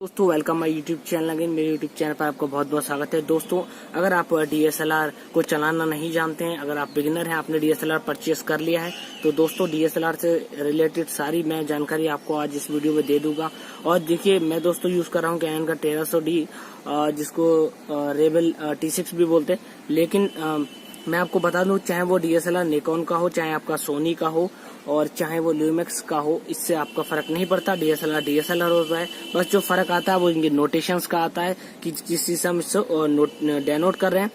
दोस्तों welcome my YouTube channel. Again मेरे YouTube channel पर आपका बहुत बहुत स्वागत है। दोस्तों अगर आप डीएसएलआर को चलाना नहीं जानते हैं, अगर आप बिगिनर हैं, आपने डीएसएलआर परचेस कर लिया है, तो दोस्तों डीएसएलआर से रिलेटेड सारी मैं जानकारी आपको आज इस वीडियो में दे दूंगा। और देखिए मैं दोस्तों यूज कर रहा हूँ कैनन का 1300D, जिसको रेबल T6 भी बोलते हैं। लेकिन मैं आपको बता दूं, चाहे वो डीएसएलआर निकॉन का हो, चाहे आपका सोनी का हो, और चाहे वो ल्यूमेक्स का हो, इससे आपका फर्क नहीं पड़ता। डीएसएलआर डीएसएलआर होता है। बस जो फर्क आता है वो इनके नोटेशंस का आता है कि किस चीज से हम इससे डेनोट कर रहे हैं,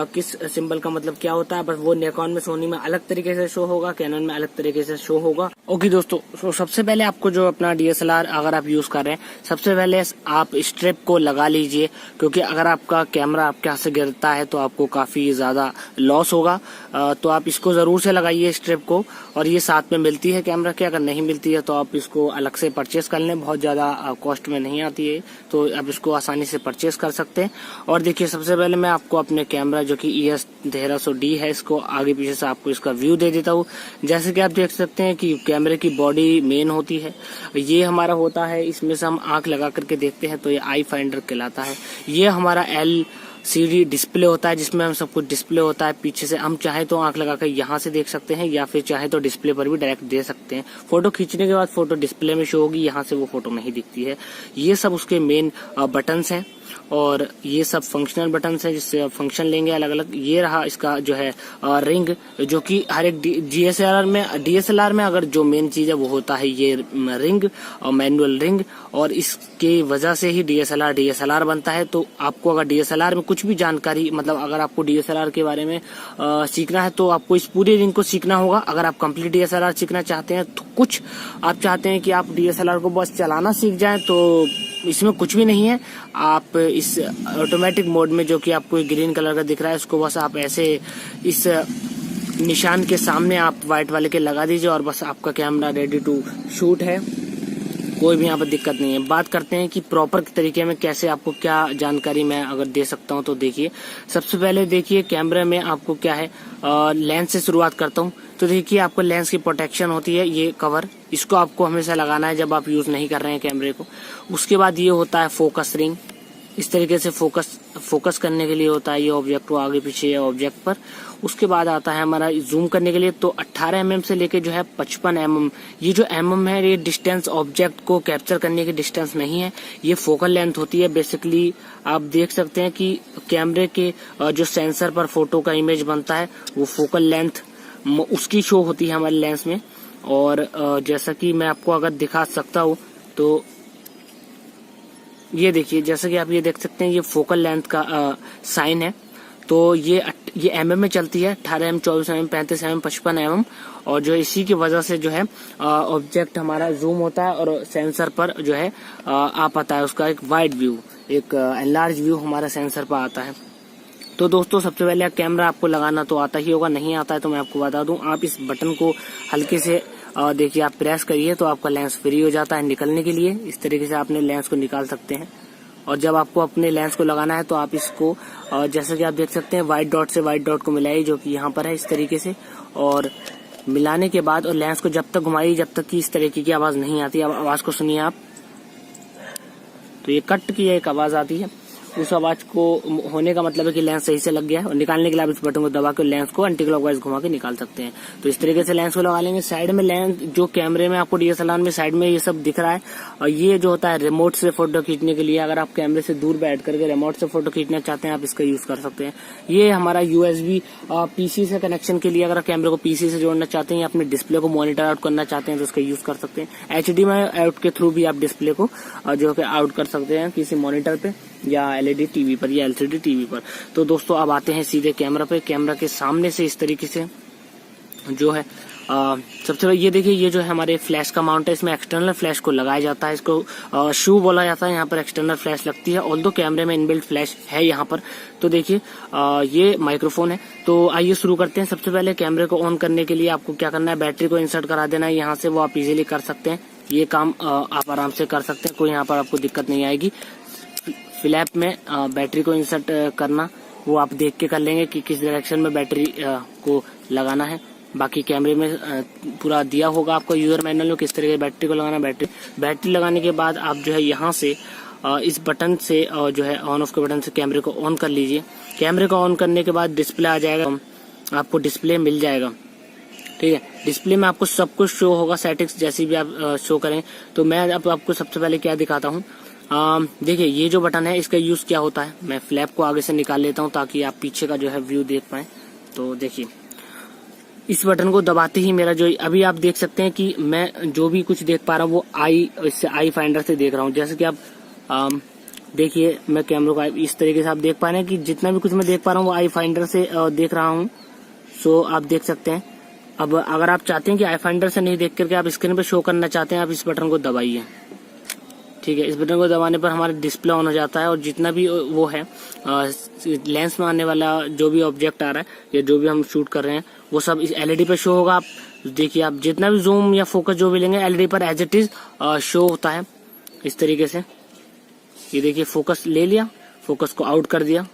किस सिंबल का मतलब क्या होता है। बस वो निकॉन में, सोनी में अलग तरीके से शो होगा, कैनन में अलग तरीके से शो होगा। ओके दोस्तों, तो सबसे पहले आपको जो अपना डीएसएलआर अगर आप यूज कर रहे हैं, सबसे पहले आप स्ट्रिप को लगा लीजिए, क्योंकि अगर आपका कैमरा आपके हाथ से गिरता है तो आपको काफी ज्यादा लॉस होगा। तो आप इसको जरूर से लगाइए स्ट्रिप को। और ये साथ में मिलती है कैमरा के, अगर नहीं मिलती है तो आप इसको अलग से परचेस कर लें, बहुत ज्यादा कॉस्ट में नहीं आती है, तो आप इसको आसानी से परचेस कर सकते हैं। और देखिए सबसे पहले मैं आपको अपने कैमरा जो कि EOS 1300D है, इसको आगे पीछे से आपको इसका व्यू दे देता हूँ। जैसे कि आप देख सकते हैं कि कैमरे की बॉडी मेन होती है, ये हमारा होता है, इसमें से हम आंख लगा करके देखते हैं तो ये आई फाइंडर कहलाता है। ये हमारा LCD डिस्प्ले होता है, जिसमें हम सब कुछ डिस्प्ले होता है पीछे से। हम चाहे तो आंख लगाकर यहाँ से देख सकते हैं, या फिर चाहे तो डिस्प्ले पर भी डायरेक्ट दे सकते हैं। फोटो खींचने के बाद फोटो डिस्प्ले में शो होगी, यहाँ से वो फोटो नहीं दिखती है। ये सब उसके मेन बटन्स हैं, और ये सब फंक्शनल बटन्स हैं जिससे आप फंक्शन लेंगे अलग अलग। ये रहा इसका जो है रिंग, जो कि हर एक डीएसएलआर में अगर जो मेन चीज है वो होता है ये रिंग, और मैनुअल रिंग। और इसके वजह से ही डीएसएलआर बनता है। तो आपको अगर डीएसएलआर में कुछ भी जानकारी, मतलब अगर आपको डीएसएलआर के बारे में सीखना है तो आपको इस पूरे रिंग को सीखना होगा। अगर आप कंप्लीट डीएसएलआर सीखना चाहते हैं, तो कुछ आप चाहते हैं कि आप डीएसएलआर को बस चलाना सीख जाएं, तो इसमें कुछ भी नहीं है। आप इस ऑटोमेटिक मोड में, जो कि आपको ग्रीन कलर का दिख रहा है, इसको बस आप ऐसे इस निशान के सामने आप व्हाइट वाले के लगा दीजिए, और बस आपका कैमरा रेडी टू शूट है। कोई भी यहाँ पर दिक्कत नहीं है। बात करते हैं कि प्रॉपर तरीके में कैसे आपको क्या जानकारी मैं अगर दे सकता हूँ, तो देखिए सबसे पहले देखिए कैमरे में आपको क्या है, लेंस से शुरुआत करता हूँ। तो देखिए आपको लेंस की प्रोटेक्शन होती है, ये कवर, इसको आपको हमेशा लगाना है जब आप यूज नहीं कर रहे हैं कैमरे को। उसके बाद ये होता है फोकस रिंग, इस तरीके से फोकस करने के लिए होता है ये ऑब्जेक्ट को आगे पीछे ऑब्जेक्ट पर। उसके बाद आता है हमारा जूम करने के लिए, तो 18 mm से लेके जो है 55 mm, ये जो mm है ये डिस्टेंस, ऑब्जेक्ट को कैप्चर करने की डिस्टेंस नहीं है, ये फोकल लेंथ होती है। बेसिकली आप देख सकते हैं कि कैमरे के जो सेंसर पर फोटो का इमेज बनता है, वो फोकल लेंथ उसकी शो होती है हमारे लेंस में। और जैसा कि मैं आपको अगर दिखा सकता हूँ, तो ये देखिए, जैसा कि आप ये देख सकते हैं, ये फोकल लेंथ का साइन है। तो ये mm में चलती है, 18 mm, 24 mm, 35 mm, 55 mm। और जो इसी की वजह से जो है ऑब्जेक्ट हमारा जूम होता है, और सेंसर पर जो है आ पाता है उसका एक वाइड व्यू, एक एनलार्ज व्यू हमारा सेंसर पर आता है। तो दोस्तों सबसे पहले कैमरा आपको लगाना तो आता ही होगा, नहीं आता है तो मैं आपको बता दूं, आप इस बटन को हल्के से देखिए आप प्रेस करिए तो आपका लेंस फ्री हो जाता है निकलने के लिए। इस तरीके से आपने लेंस को निकाल सकते हैं। और जब आपको अपने लेंस को लगाना है तो आप इसको जैसे कि आप देख सकते हैं, व्हाइट डॉट से व्हाइट डॉट को मिलाइए, जो कि यहाँ पर है, इस तरीके से। और मिलाने के बाद और लेंस को जब तक घुमाइए जब तक कि इस तरीके की आवाज नहीं आती। अब आवाज को सुनिए आप, तो ये कट की एक आवाज आती है। उस आवाज को होने का मतलब है कि लेंस सही से लग गया है। और निकालने के लिए आप इस बटन को दबा के लेंस को एंटी क्लॉकवाइज घुमा के निकाल सकते हैं। तो इस तरीके से लेंस को लगा लेंगे। साइड में लेंस, जो कैमरे में आपको डीएसएलआर में साइड में ये सब दिख रहा है, और ये जो होता है रिमोट से फोटो खींचने के लिए। अगर आप कैमरे से दूर बैठ करके रिमोट से फोटो खींचना चाहते हैं, आप इसका यूज कर सकते हैं। ये हमारा USB PC से कनेक्शन के लिए, अगर कैमरे को PC से जोड़ना चाहते हैं या अपने डिस्प्ले को मॉनिटर आउट करना चाहते हैं तो इसका यूज कर सकते हैं। HDMI आउट के थ्रू भी आप डिस्प्ले को जो है आउट कर सकते हैं किसी मॉनिटर पे, या LED टीवी पर, या LCD टीवी पर। तो दोस्तों अब आते हैं सीधे कैमरा पे। कैमरा के सामने से इस तरीके से जो है सबसे पहले ये देखिए, ये जो है हमारे फ्लैश का माउंट है, इसमें एक्सटर्नल फ्लैश को लगाया जाता है। इसको शू बोला जाता है। यहाँ पर एक्सटर्नल फ्लैश लगती है, ऑल्दो कैमरे में इनबिल्ट फ्लैश है यहाँ पर। तो देखिए ये माइक्रोफोन है। तो आइए शुरू करते हैं। सबसे पहले कैमरे को ऑन करने के लिए आपको क्या करना है, बैटरी को इंसर्ट करा देना है यहाँ से। वो आप इजीली कर सकते हैं, ये काम आप आराम से कर सकते हैं, कोई यहाँ पर आपको दिक्कत नहीं आएगी। फ्लैप में बैटरी को इंसर्ट करना वो आप देख के कर लेंगे कि किस डायरेक्शन में बैटरी को लगाना है। बाकी कैमरे में पूरा दिया होगा आपको यूजर मैनुअल में किस तरीके से बैटरी को लगाना। बैटरी लगाने के बाद आप जो है यहाँ से इस बटन से जो है ऑन ऑफ के बटन से कैमरे को ऑन कर लीजिए। कैमरे को ऑन करने के बाद डिस्प्ले आ जाएगा, आपको डिस्प्ले मिल जाएगा। ठीक है, डिस्प्ले में आपको सब कुछ शो होगा, सेटिंग्स जैसी भी आप शो करें। तो मैं अब आपको सबसे पहले क्या दिखाता हूँ। देखिए ये जो बटन है इसका यूज क्या होता है, मैं फ्लैप को आगे से निकाल लेता हूँ ताकि आप पीछे का जो है व्यू देख पाए। तो देखिए इस बटन को दबाते ही मेरा जो अभी आप देख सकते हैं कि मैं जो भी कुछ देख पा रहा हूँ वो इससे आई फाइंडर से देख रहा हूँ। जैसे कि आप देखिए मैं कैमरे को इस तरीके से आप देख पा रहे हैं कि जितना भी कुछ मैं देख पा रहा हूँ वो आई फाइंडर से देख रहा हूँ। सो आप देख सकते हैं। अब अगर आप चाहते हैं कि आई फाइंडर से नहीं देख करके आप स्क्रीन पे शो करना चाहते हैं, आप इस बटन को दबाइए। ठीक है, इस बटन को दबाने पर हमारा डिस्प्ले ऑन हो जाता है और जितना भी वो है लेंस में आने वाला जो भी ऑब्जेक्ट आ रहा है या जो भी हम शूट कर रहे हैं वो सब इस एलईडी पे शो होगा। आप देखिए, आप जितना भी जूम या फोकस जो भी लेंगे एलईडी पर एज इट इज शो होता है इस तरीके से। ये देखिए फोकस ले लिया, फोकस को आउट कर दिया,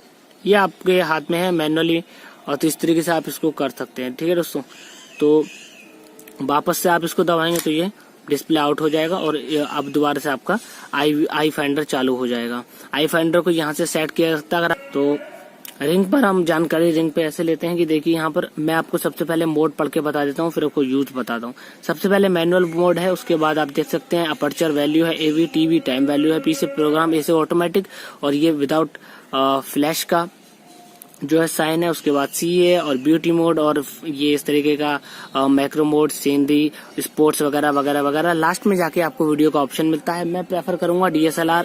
ये आपके हाथ में है मैनुअली। और तो इस तरीके से आप इसको कर सकते हैं। ठीक है दोस्तों, तो वापस से आप इसको दबाएंगे तो ये डिस्प्ले आउट हो जाएगा और अब दोबारा से आपका आई फाइंडर चालू हो जाएगा। आई फाइंडर को यहाँ से सेट किया जाता है। तो रिंग पर हम जानकारी रिंग पे ऐसे लेते हैं कि देखिए यहाँ पर मैं आपको सबसे पहले मोड पढ़ के बता देता हूँ, फिर आपको यूज बताता हूँ। सबसे पहले मैनुअल मोड है, उसके बाद आप देख सकते हैं अपर्चर वैल्यू है, एवी टीवी टाइम वैल्यू है, पीसी प्रोग्राम ऐसे ऑटोमेटिक, और ये विदाउट फ्लैश का जो है साइन है। उसके बाद सीए और ब्यूटी मोड और ये इस तरीके का मैक्रो मोड, सीनरी, स्पोर्ट्स वगैरह वगैरह वगैरह। लास्ट में जाके आपको वीडियो का ऑप्शन मिलता है। मैं प्रेफर करूंगा DSLR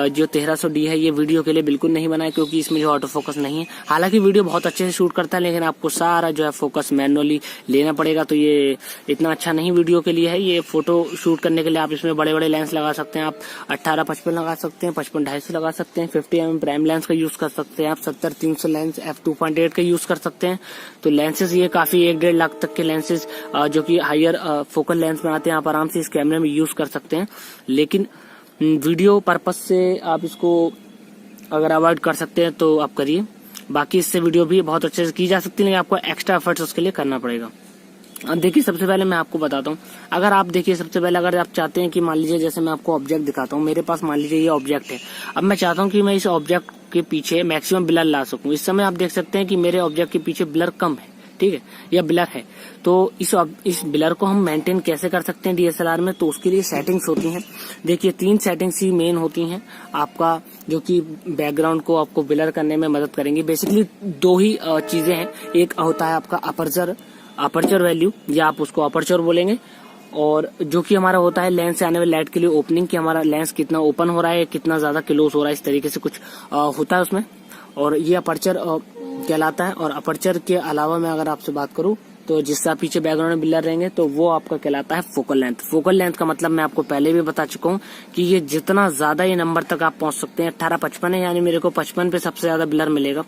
जो 1300D है, ये वीडियो के लिए बिल्कुल नहीं बना है क्योंकि इसमें जो ऑटो फोकस नहीं है। हालांकि वीडियो बहुत अच्छे से शूट करता है लेकिन आपको सारा जो है फोकस मैनुअली लेना पड़ेगा, तो ये इतना अच्छा नहीं वीडियो के लिए है। ये फोटो शूट करने के लिए आप इसमें बड़े बड़े लेंस लगा सकते हैं, आप 18-55 लगा सकते हैं, 55-250 लगा सकते हैं, 50mm प्राइम लेंस का यूज कर सकते हैं, आप 70-300 लेंस f2.8 का यूज कर सकते हैं। तो लेंसेज ये काफी 1-1.5 लाख तक के लेंसेज जो कि हायर फोकल लेंस में आते हैं, आप आराम से इस कैमरे में यूज कर सकते हैं। लेकिन वीडियो पर्पज से आप इसको अगर अवॉइड कर सकते हैं तो आप करिए, बाकी इससे वीडियो भी बहुत अच्छे से की जा सकती है लेकिन आपको एक्स्ट्रा एफर्ट्स उसके लिए करना पड़ेगा। अब देखिए सबसे पहले मैं आपको बताता हूँ, अगर आप देखिए सबसे पहले अगर आप चाहते हैं कि मान लीजिए जैसे मैं आपको ऑब्जेक्ट दिखाता हूँ, मेरे पास मान लीजिए ये ऑब्जेक्ट है। अब मैं चाहता हूँ कि मैं इस ऑब्जेक्ट के पीछे मैक्सिमम ब्लर ला सकूं। इस समय आप देख सकते हैं कि मेरे ऑब्जेक्ट के पीछे ब्लर कम है, ठीक है, या ब्लर है। तो इस ब्लर को हम मेंटेन कैसे कर सकते हैं DSLR में, तो उसके लिए सेटिंग्स होती हैं। देखिए 3 सेटिंग्स ही मेन होती हैं आपका, जो कि बैकग्राउंड को आपको ब्लर करने में मदद करेंगी। बेसिकली 2 ही चीजें हैं, एक होता है आपका अपर्चर वैल्यू, या आप उसको अपर्चर बोलेंगे, और जो कि हमारा होता है लेंस से आने वाली लाइट के लिए ओपनिंग, कि हमारा लेंस कितना ओपन हो रहा है, कितना ज्यादा क्लोज हो रहा है, इस तरीके से कुछ होता है उसमें, और ये अपर्चर कहलाता है। और अपर्चर के अलावा मैं अगर आपसे बात करूं तो जिससे आप पीछे बैकग्राउंड में ब्लर रहेंगे तो वो आपका कहलाता है फोकल लेंथ। फोकल लेंथ का मतलब मैं आपको पहले भी बता चुका हूँ कि ये जितना ज्यादा ये नंबर तक आप पहुंच सकते हैं, 18-55 है, यानी मेरे को 55 पे सबसे ज्यादा ब्लर मिलेगा।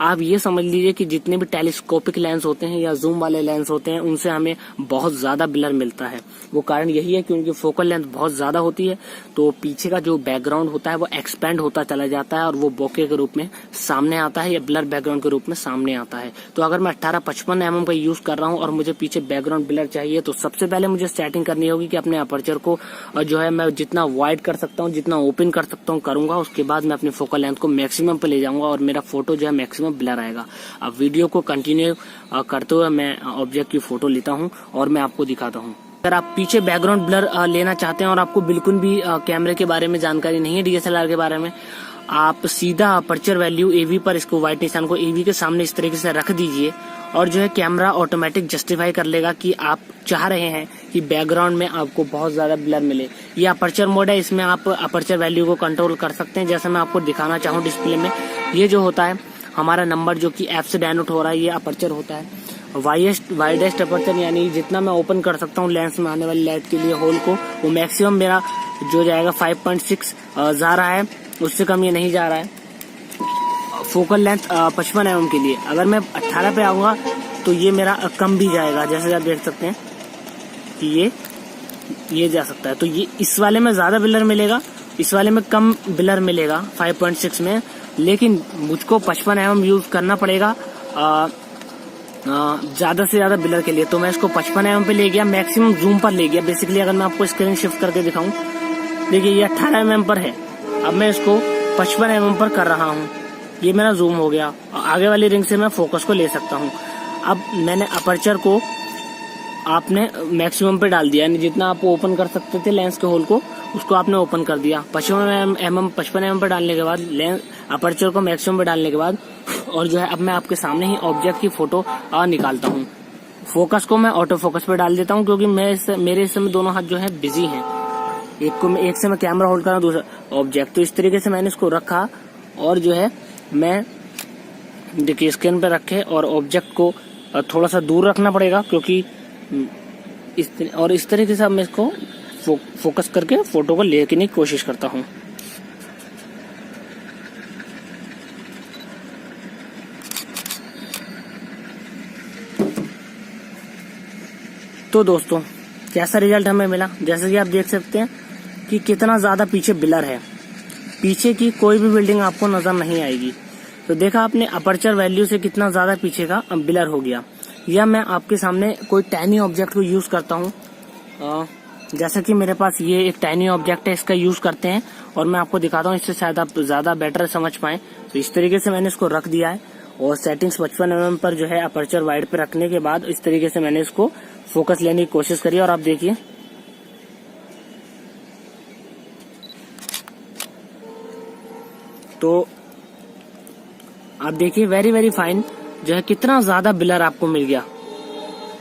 आप ये समझ लीजिए कि जितने भी टेलीस्कोपिक लेंस होते हैं या जूम वाले लेंस होते हैं उनसे हमें बहुत ज्यादा ब्लर मिलता है। वो कारण यही है कि उनकी फोकल लेंथ बहुत ज्यादा होती है, तो पीछे का जो बैकग्राउंड होता है वो एक्सपेंड होता चला जाता है और वो बोके के रूप में सामने आता है या ब्लर बैकग्राउंड के रूप में सामने आता है। तो अगर मैं 18-55 mm का यूज कर रहा हूँ और मुझे पीछे बैकग्राउंड ब्लर चाहिए, तो सबसे पहले मुझे सेटिंग करनी होगी कि अपने अपर्चर को जो है मैं जितना वाइड कर सकता हूँ, जितना ओपन कर सकता हूँ करूंगा। उसके बाद मैं अपनी फोकल लेंथ को मैक्सिमम पे ले जाऊंगा और मेरा फोटो जो है मैक्सिमम ब्लर आएगा। अब वीडियो को कंटिन्यू करते हुए मैं ऑब्जेक्ट की फोटो लेता हूँ और मैं आपको दिखाता हूँ। अगर आप पीछे बैकग्राउंड ब्लर लेना चाहते हैं और आपको बिल्कुल भी कैमरे के बारे में जानकारी नहीं है, DSLR के बारे में, आप सीधा अपर्चर वैल्यू AV पर इसको व्हाइट निशान को AV के सामने इस तरीके से रख दीजिए और जो है कैमरा ऑटोमेटिक जस्टिफाई कर लेगा कि आप चाह रहे हैं कि बैकग्राउंड में आपको बहुत ज्यादा ब्लर मिले। ये अपर्चर मोड है, इसमें आप अपर्चर वैल्यू को कंट्रोल कर सकते हैं। जैसे मैं आपको दिखाना चाहूँ डिस्प्ले में, ये जो होता है हमारा नंबर जो कि F से डायनोट हो रहा है, ये अपर्चर होता है। वाइडेस्ट अपर्चर यानी जितना मैं ओपन कर सकता हूँ लेंस में आने वाली लाइट के लिए होल को, वो मैक्सिमम मेरा जो जाएगा 5.6 जा रहा है, उससे कम ये नहीं जा रहा है। फोकल लेंथ 55 mm के लिए, अगर मैं 18 पे आऊंगा तो ये मेरा कम भी जाएगा। जैसे आप देख सकते हैं कि ये जा सकता है। तो ये इस वाले में ज्यादा ब्लर मिलेगा, इस वाले में कम ब्लर मिलेगा 5.6 में, लेकिन मुझको 55 mm यूज करना पड़ेगा ज्यादा से ज्यादा ब्लर के लिए। तो मैं इसको 55 mm पे ले गया, मैक्सिमम जूम पर ले गया। बेसिकली अगर मैं आपको स्क्रीन शिफ्ट करके दिखाऊं, देखिए ये 18 mm पर है। अब मैं इसको 55 mm पर कर रहा हूँ। ये मेरा जूम हो गया। आगे वाली रिंग से मैं फोकस को ले सकता हूँ। अब मैंने अपर्चर को आपने मैक्सिमम पे डाल दिया, यानी जितना आप ओपन कर सकते थे लेंस के होल को, उसको आपने ओपन कर दिया। 55 mm पर डालने के बाद लेंस अपर्चर को मैक्सिमम पे डालने के बाद, और जो है अब मैं आपके सामने ही ऑब्जेक्ट की फोटो निकालता हूँ। फोकस को मैं ऑटो फोकस पे डाल देता हूँ, क्योंकि मेरे इस समय दोनों हाथ जो है बिजी हैं। एक से मैं कैमरा होल्ड कर रहा हूँ, दूसरा ऑब्जेक्ट। तो इस तरीके से मैंने इसको रखा, और जो है मैं देखिए स्क्रीन पे रखे, और ऑब्जेक्ट को थोड़ा सा दूर रखना पड़ेगा, क्योंकि इस तरीके से अब मैं इसको फोकस करके फोटो को लेने की कोशिश करता हूँ। तो दोस्तों कैसा रिजल्ट हमें मिला, जैसे कि आप देख सकते हैं कि कितना ज्यादा पीछे ब्लर है। पीछे की कोई भी बिल्डिंग आपको नजर नहीं आएगी। तो देखा आपने अपर्चर वैल्यू से कितना ज्यादा पीछे का ब्लर हो गया। या मैं आपके सामने कोई टाइनी ऑब्जेक्ट को यूज करता हूँ, जैसा कि मेरे पास ये एक टाइनी ऑब्जेक्ट है, इसका यूज करते हैं और मैं आपको दिखाता हूँ, इससे शायद आप ज्यादा बेटर समझ पाए। तो इस तरीके से मैंने इसको रख दिया है, और सेटिंग्स 55 mm पर जो है अपर्चर वाइड पे रखने के बाद इस तरीके से मैंने इसको फोकस लेने की कोशिश करी। और आप देखिए तो आप देखिए वेरी फाइन जो है कितना ज्यादा ब्लर आपको मिल गया।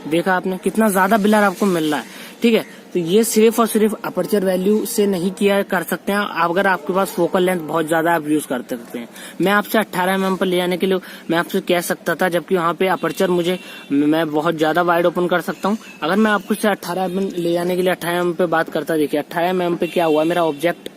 देखा आपने कितना ज्यादा ब्लर आपको मिल रहा है। ठीक है, तो ये सिर्फ और सिर्फ अपर्चर वैल्यू से नहीं किया कर सकते हैं। अगर आपके पास फोकल लेंथ बहुत ज्यादा आप यूज कर सकते हैं। मैं आपसे 18 mm पर ले जाने के लिए मैं आपसे कह सकता था, जबकि वहाँ पे अपर्चर मैं बहुत ज्यादा वाइड ओपन कर सकता हूँ। अगर मैं आपको 18 mm ले जाने के लिए 18 mm पे बात करता, देखिए 18 mm पे क्या हुआ, मेरा ऑब्जेक्ट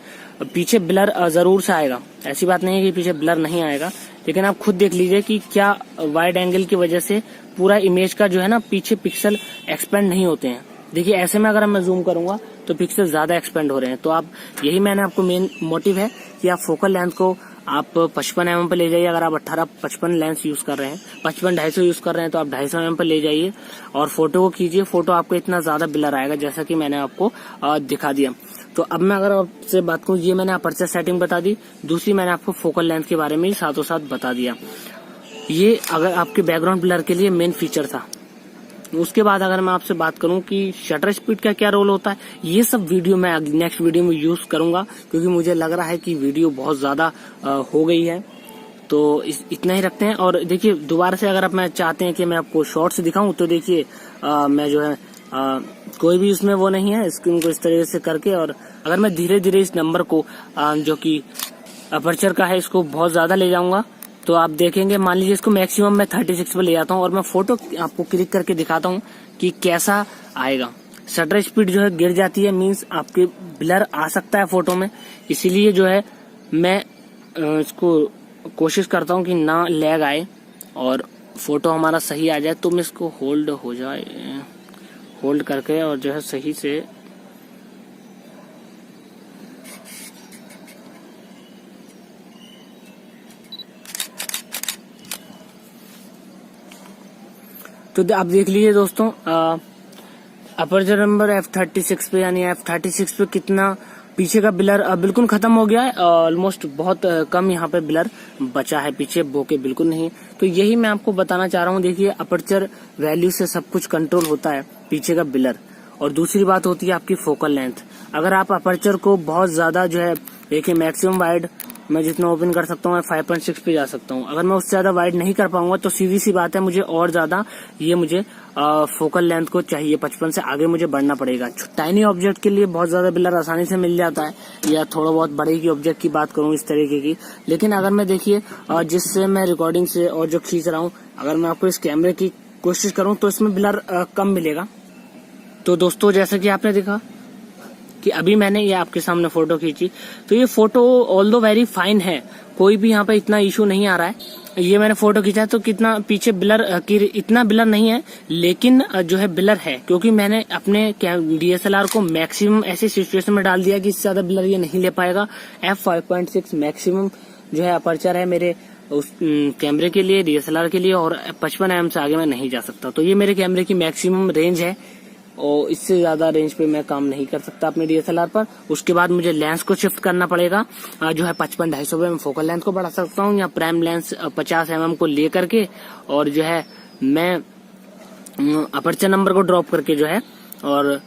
पीछे ब्लर जरूर से आएगा, ऐसी बात नहीं है कि पीछे ब्लर नहीं आएगा, लेकिन आप खुद देख लीजिए कि क्या वाइड एंगल की वजह से पूरा इमेज का जो है ना पीछे पिक्सल एक्सपेंड नहीं होते हैं। देखिए ऐसे में अगर मैं जूम करूंगा तो पिक्सल ज्यादा एक्सपेंड हो रहे हैं। तो आप यही मैंने आपको मेन मोटिव है कि आप फोकल लेंथ को आप 55 mm पे ले जाइए। अगर आप 18-55 लेंस यूज कर रहे हैं, 55-250 यूज कर रहे हैं, तो आप 250 mm पे ले जाइए और फोटो को कीजिए। फोटो आपको इतना ज्यादा ब्लर आएगा जैसा कि मैंने आपको दिखा दिया। तो अब मैं अगर आपसे बात करूं, ये मैंने अपर्चर सेटिंग बता दी, दूसरी मैंने आपको फोकल लेंथ के बारे में साथों साथ बता दिया। ये अगर आपके बैकग्राउंड ब्लर के लिए मेन फीचर था। उसके बाद अगर मैं आपसे बात करूं कि शटर स्पीड का क्या रोल होता है, ये सब वीडियो मैं नेक्स्ट वीडियो में यूज करूंगा, क्योंकि मुझे लग रहा है कि वीडियो बहुत ज्यादा हो गई है। तो इतना ही रखते हैं। और देखिए दोबारा से अगर आप मैं चाहते हैं कि मैं आपको शॉर्ट्स दिखाऊं, तो देखिए मैं जो है कोई भी उसमें वो नहीं है, स्क्रीन को इस तरीके से करके, और अगर मैं धीरे धीरे इस नंबर को जो कि अपर्चर का है इसको बहुत ज्यादा ले जाऊंगा, तो आप देखेंगे, मान लीजिए इसको मैक्सिमम मैं 36 पे ले जाता हूँ और मैं फोटो आपको क्लिक करके दिखाता हूँ कि कैसा आएगा। शटर स्पीड जो है गिर जाती है, मींस आपके ब्लर आ सकता है फोटो में। इसीलिए जो है मैं इसको कोशिश करता हूँ कि ना लैग आए और फोटो हमारा सही आ जाए। तो मैं इसको होल्ड करके और जो है सही से तो आप देख लीजिए दोस्तों, अपर्चर नंबर F36 पे यानी F36 पे कितना पीछे का ब्लर बिल्कुल खत्म हो गया है। ऑलमोस्ट बहुत कम यहाँ पे ब्लर बचा है, पीछे बोके बिल्कुल नहीं। तो यही मैं आपको बताना चाह रहा हूँ। देखिए अपर्चर वैल्यू से सब कुछ कंट्रोल होता है, पीछे का ब्लर। और दूसरी बात होती है आपकी फोकल लेंथ। अगर आप अपर्चर को बहुत ज्यादा जो है, देखिए मैक्सिमम वाइड मैं जितना ओपन कर सकता हूँ मैं 5.6 पे जा सकता हूँ। अगर मैं उससे ज्यादा वाइड नहीं कर पाऊंगा तो सीधी सी बात है मुझे और ज्यादा मुझे फोकल लेंथ को चाहिए, 55 से आगे मुझे बढ़ना पड़ेगा। टाइनी ऑब्जेक्ट के लिए बहुत ज्यादा ब्लर आसानी से मिल जाता है, या थोड़ा बहुत बड़े की ऑब्जेक्ट की बात करूँ इस तरीके की। लेकिन अगर मैं देखिए जिससे मैं रिकॉर्डिंग से और जो खींच रहा हूँ, अगर मैं आपको इस कैमरे की कोशिश करूँ तो इसमें ब्लर कम मिलेगा। तो दोस्तों जैसा कि आपने देखा कि अभी मैंने ये आपके सामने फोटो खींची, तो ये फोटो ऑल्दो वेरी फाइन है, कोई भी यहाँ पे इतना इशू नहीं आ रहा है। ये मैंने फोटो खींचा तो कितना पीछे ब्लर इतना ब्लर नहीं है, लेकिन जो है ब्लर है, क्योंकि मैंने अपने DSLR को मैक्सिमम ऐसी सिचुएशन में डाल दिया कि इससे ज्यादा ब्लर ये नहीं ले पाएगा। f5.6 मैक्सिमम जो है अपर्चर है मेरे उस कैमरे के लिए, DSLR के लिए, और 55 mm से आगे मैं नहीं जा सकता। तो ये मेरे कैमरे की मैक्सिमम रेंज है। और इससे ज्यादा रेंज पे मैं काम नहीं कर सकता अपने DSLR पर। उसके बाद मुझे लेंस को शिफ्ट करना पड़ेगा, जो है 55-250 पे मैं फोकल लेंथ को बढ़ा सकता हूँ, या प्राइम लेंस 50 mm को ले करके, और जो है मैं अपर्चर नंबर को ड्रॉप करके जो है और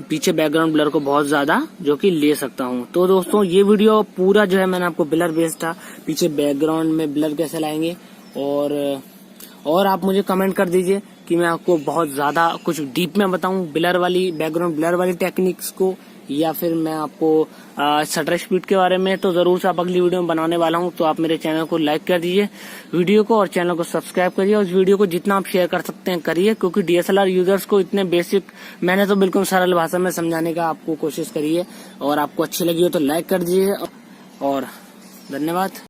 पीछे बैकग्राउंड ब्लर को बहुत ज्यादा जो कि ले सकता हूँ। तो दोस्तों ये वीडियो पूरा जो है मैंने आपको ब्लर बेस्ड था, पीछे बैकग्राउंड में ब्लर कैसे लाएंगे, और आप मुझे कमेंट कर दीजिए कि मैं आपको बहुत ज्यादा कुछ डीप में बताऊं ब्लर वाली, बैकग्राउंड ब्लर वाली टेक्निक्स को, या फिर मैं आपको शटर स्पीड के बारे में। तो जरूर से आप अगली वीडियो में बनाने वाला हूं, तो आप मेरे चैनल को लाइक कर दीजिए वीडियो को, और चैनल को सब्सक्राइब करिए, और इस वीडियो को जितना आप शेयर कर सकते हैं करिए, क्योंकि DSLR यूजर्स को इतने बेसिक मैंने तो बिल्कुल सरल भाषा में समझाने का आपको कोशिश करी है, और आपको अच्छी लगी हो तो लाइक कर दीजिए, और धन्यवाद।